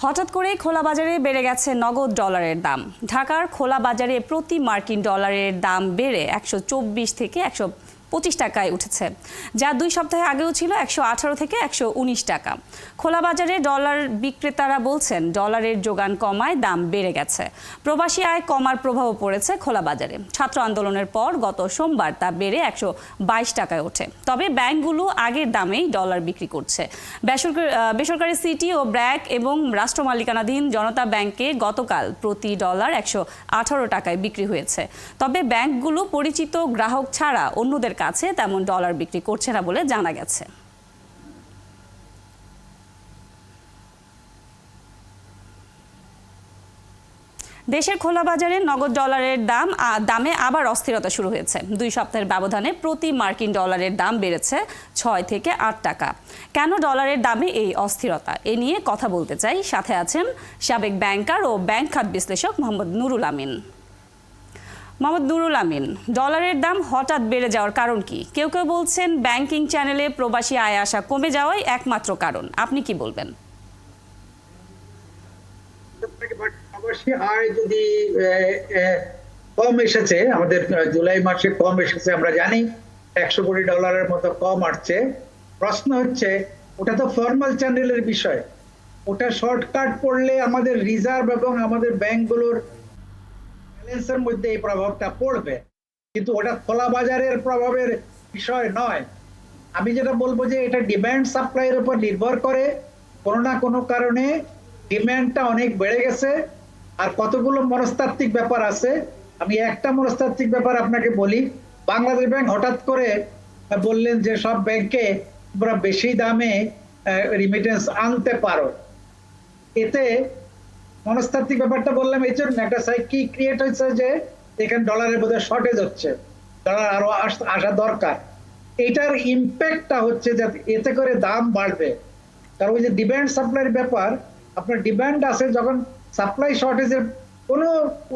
হঠাৎ করেই খোলা বাজারে বেড়ে গেছে নগদ ডলারের দাম। ঢাকার খোলা বাজারে প্রতি মার্কিন ডলারের দাম বেড়ে 124 থেকে 125 টাকায় উঠেছে, যা 2 সপ্তাহ আগেও ছিল 118 থেকে 119 টাকা। খোলা বাজারে ডলার বিক্রেতারা বলছেন ডলারের যোগান কমায় দাম বেড়ে গেছে। প্রবাসী আয় কমার প্রভাবও পড়েছে খোলা বাজারে। ছাত্র আন্দোলনের পর গত সোমবার তা বেড়ে 122 টাকায় ওঠে। তবে ব্যাংকগুলো আগের দামেই ডলার বিক্রি করছে। বেসরকারি সিটি ও ব্র্যাক এবং রাষ্ট্র মালিকানাধীন জনতা ব্যাংকে গতকাল প্রতি ডলার 118 টাকায় বিক্রি হয়েছে। তবে ব্যাংকগুলো পরিচিত গ্রাহক ছাড়া অন্যদের কাছে তেমন ডলার বিক্রি করছে না বলে জানা গেছে। দেশের খোলা বাজারে নগদ ডলারের দামে আবার অস্থিরতা শুরু হয়েছে। 2 সপ্তাহের ব্যবধানে প্রতি মার্কিন ডলারের দাম বেড়েছে 6 থেকে 8 টাকা। কেন ডলারের দামে এই অস্থিরতা, এ নিয়ে কথা বলতে চাই। সাথে আছেন সাবেক ব্যাংকার ও ব্যাংক খাত বিশ্লেষক মোহাম্মদ নুরুল আমিন। মোহাম্মদ নুরুল আমিন, ডলারের দাম হঠাৎ বেড়ে যাওয়ার কারণ কি? কেউ কেউ বলছেন ব্যাংকিং চ্যানেলে প্রবাসী আয় আসা কমে যাওয়াই একমাত্র কারণ। আপনি কি বলবেন? প্রবাসী আয় যদি কম এসেছে, আমাদের জুলাই মাসে কম এসেছে, আমরা জানি 100 কোটি ডলারের মতো কম আসছে। প্রশ্ন হচ্ছে ওটা তো ফর্মাল চ্যানেলের বিষয়, ওটা শর্টকাট পড়লে আমাদের রিজার্ভ এবং আমাদের ব্যাংকগুলোর ব্যালেন্সের মধ্যে এই প্রভাবটা পড়বে, কিন্তু ওটা খোলা বাজারের প্রভাবের বিষয় নয়। আমি যেটা বলবো যে এটা ডিমান্ড সাপ্লাইয়ের উপর নির্ভর করে। কোনো না কোনো কারণে ডিমান্ডটা অনেক বেড়ে গেছে, আর কতগুলো মনস্তাত্ত্বিক ব্যাপার আছে। আমি একটা মনস্তাত্ত্বিক ব্যাপার আপনাকে বলি। বাংলাদেশ ব্যাংক হঠাৎ করে বললেন যে সব ব্যাংকে তোমরা বেশি দামে রিমিটেন্স আনতে পারো। এতে মনস্তাত্ত্বিক ব্যাপারটা বললাম এই জন্য, একটা সাইকি ক্রিয়েট হয়েছে যে এখানে ডলারের বোধহয় শর্টেজ হচ্ছে, ডলার আরো আসা দরকার। এটার ইম্প্যাক্টটা হচ্ছে যে এতে করে দাম বাড়বে। কারণ ওই যে ডিমান্ড সাপ্লাইয়ের ব্যাপার, আপনার ডিমান্ড আছে, যখন সাপ্লাই শর্টেজের কোনো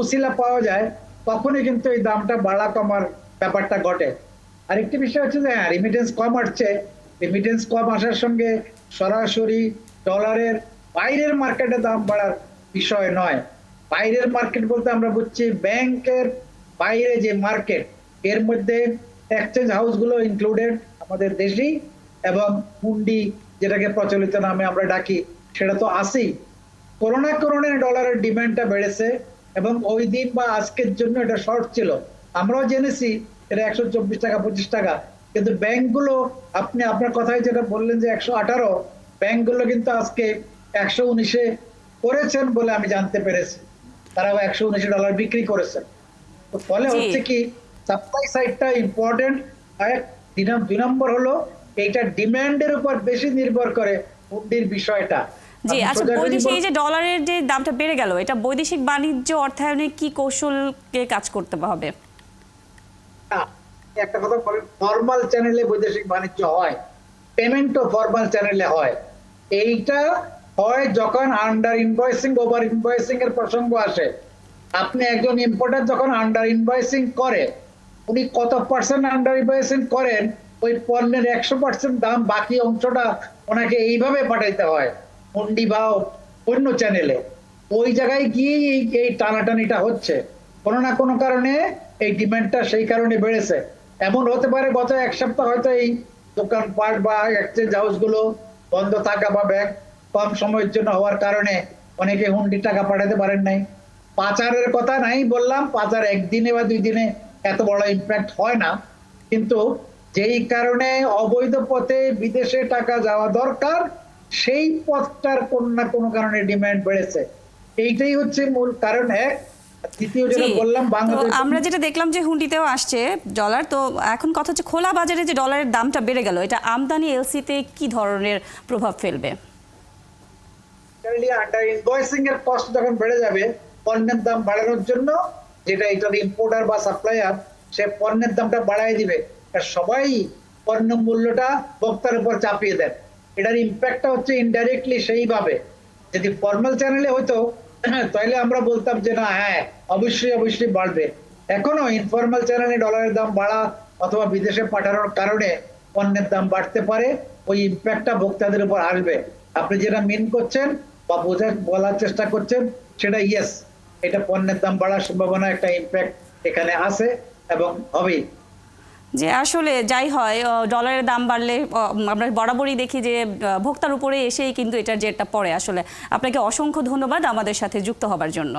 উসিলা পাওয়া যায় তখনই কিন্তু এই দামটা বাড়া কমার ব্যাপারটা ঘটে। আরেকটি বিষয় হচ্ছে যে হ্যাঁ, রিমিটেন্স কম আসছে। রিমিটেন্স কম আসার সঙ্গে সরাসরি ডলারের বাইরের মার্কেটে দাম বাড়ার বিষয় নয়। বাইরের মার্কেট বলতে আমরা বুঝছি ব্যাংকের বাইরে যে মার্কেট, এর মধ্যে এক্সচেঞ্জ হাউসগুলো ইনক্লুডেড, আমাদের দেশি, এবং হুন্ডি যেটাকে প্রচলিত নামে আমরা ডাকি, সেটা তো আসেই। করোনা ডলারের ডিমান্ডটা বেড়েছে এবং ওই দিন বা আজকের জন্য এটা শর্ট ছিল। আমরাও জেনেছি এটা 124 টাকা 25 টাকা, কিন্তু ব্যাংকগুলো, আপনি আপনার কথায় যেটা বললেন যে 118, ব্যাংকগুলো কিন্তু আজকে 119-এ করেছেন বলে আমি জানতে পেরেছি। তারাও 119 ডলার বিক্রি করেছেন। তো ফলে হচ্ছে কি, সাপ্লাই সাইডটা ইম্পর্টেন্ট। আর 2 নম্বর হলো এইটা ডিমান্ডের উপর বেশি নির্ভর করে হুন্ডির বিষয়টা। জি, আচ্ছা, বৈদেশিক যে ডলারের যে দামটা বেড়ে গেল, এটা বৈদেশিক বাণিজ্য অর্থায়নে কি কৌশলকে কাজ করতে হবে? একটা কথা বলেন, ফর্মাল চ্যানেলে বৈদেশিক বাণিজ্য হয়, পেমেন্টও ফর্মাল চ্যানেলে হয়। এইটা হয় যখন আন্ডার ইনভয়েসিং ওভার ইনভয়েসিং এর প্রসঙ্গ আসে। আপনি একজন ইম্পোর্টার যখন আন্ডার ইনভয়েসিং করে, উনি কত পার্সেন্ট আন্ডার ইনভয়েসিং করেন, ওই পণ্যের 100% দাম, বাকি অংশটা ওনাকে এইভাবে পাঠাইতে হয় হুন্ডি বা অন্য চ্যানেলে। ওই জায়গায় গিয়ে এই টানাটানিটা হচ্ছে। কোনো না কোনো কারণে এই ডিমান্ডটা সেই কারণে বেড়েছে। এমন হতে পারে গত 1 সপ্তাহ হয়তো এই দোকানপাট বা এক্সচেঞ্জ হাউসগুলো বন্ধ থাকা বা ব্যাংক কম সময়ের জন্য হওয়ার কারণে অনেকে হুন্ডি টাকা পাঠাতে পারেন নাই। পাচারের কথা নাই বললাম, পাচার একদিনে বা 2 দিনে এত বড় ইম্প্যাক্ট হয় না, কিন্তু যেই কারণে অবৈধ পথে বিদেশে টাকা যাওয়া দরকার, সেই পথটার কোনো না কোনো কারণে ডিমান্ড বেড়েছে। এইটাই হচ্ছে মূল কারণ। দ্বিতীয় যেটা বললাম, বাংলাদেশ আমরা যেটা দেখলাম যে হুন্ডিতেও আসছে ডলার, তো এখন কথা হচ্ছে খোলা বাজারে যে ডলারের দামটা বেড়ে গেল, এটা আমদানি এলসিতে কি ধরনের প্রভাব ফেলবে? আন্ডার ইনভয়েসিং এর কস্ট যখন বেড়ে যাবে, পণ্যের দাম বাড়ানোর জন্য, যেটা এটার ইম্পোর্টার বা সাপ্লায়ার, সে পণ্যের দামটা বাড়ায় দিবে। সবাই পণ্য মূল্যটা ভোক্তার উপর চাপিয়ে দেন। এটার ইম্প্যাক্টটা হচ্ছে ইনডাইরেক্টলি সেইভাবে। যদি ফর্মাল চ্যানেলে হতো তাহলে আমরা বলতাম যে না, হ্যাঁ অবশ্যই বাড়বে। এখনো ইনফর্মাল চ্যানেলে ডলারের দাম বাড়া অথবা বিদেশে পাঠানোর কারণে পণ্যের দাম বাড়তে পারে, ওই ইম্প্যাক্টটা ভোক্তাদের উপর আসবে। আপনি যেটা মিন করছেন বা বলার চেষ্টা করছেন, সেটা ইয়েস, এটা পণ্যের দাম বাড়ার সম্ভাবনা, একটা ইম্প্যাক্ট এখানে আছে এবং হবে। যে আসলে যাই হয় ডলারের দাম বাড়লে আমরা বরাবরই দেখি যে ভোক্তার উপরে এসেই কিন্তু এটার জেরটা পড়ে। আসলে আপনাকে অসংখ্য ধন্যবাদ আমাদের সাথে যুক্ত হবার জন্য।